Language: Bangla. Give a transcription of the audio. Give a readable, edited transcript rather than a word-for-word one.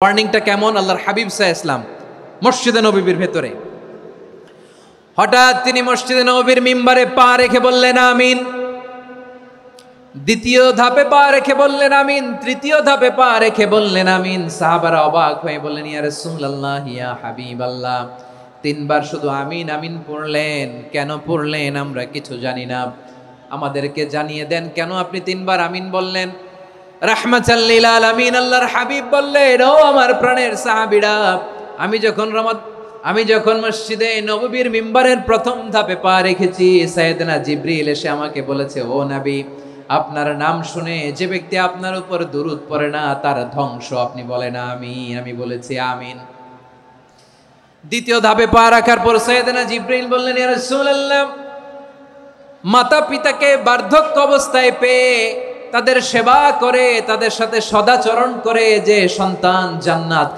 ওয়ার্নিংটা কেমন? আল্লাহর হাবিব সাল্লাল্লাহু আলাইহি ওয়াসাল্লাম মসজিদে নববীর ভেতরে হঠাৎ তিনি মসজিদে নববীর মিম্বারে পা রেখে বললেন আমিন। দ্বিতীয় ধাপে পা রেখে বললেন আমিন, তৃতীয় ধাপে পা রেখে বললেন আমিন। সাহাবারা অবাক হয়ে বললেন ইয়া রাসূলুল্লাহ, ইয়া হাবিবাল্লাহ, তিনবার শুধু আমিন আমিন পড়লেন, কেন পড়লেন আমরা কিছু জানি না, আমাদেরকে জানিয়ে দেন কেন আপনি তিনবার আমিন বললেন। রাহমাতাল লিল আলামিন আল্লাহর হাবিব বললেন, ও আমার প্রাণের সাহাবীরা, আমি যখন মসজিদে নববীর মিম্বারের প্রথম ধাপে পা রেখেছি, সাইয়েদনা জিবরিল এসে আমাকে বলেছে, ও নবী, আপনার নাম শুনে যে ব্যক্তি আপনার উপর দুরূদ পড়ে না তার ধ্বংস। আপনি বলেন আমিন। আমি বলেছি আমিন। দ্বিতীয় ধাপে পা রাখার পর সাইয়েদনা জিবরিল বললেন, ইয়া রাসূলুল্লাহ, মাতা পিতাকে বার্ধক্য অবস্থায় পেয়ে তাদের সেবা করে, তাদের সাথে সদাচরণ করে যে সন্তান জান্নাত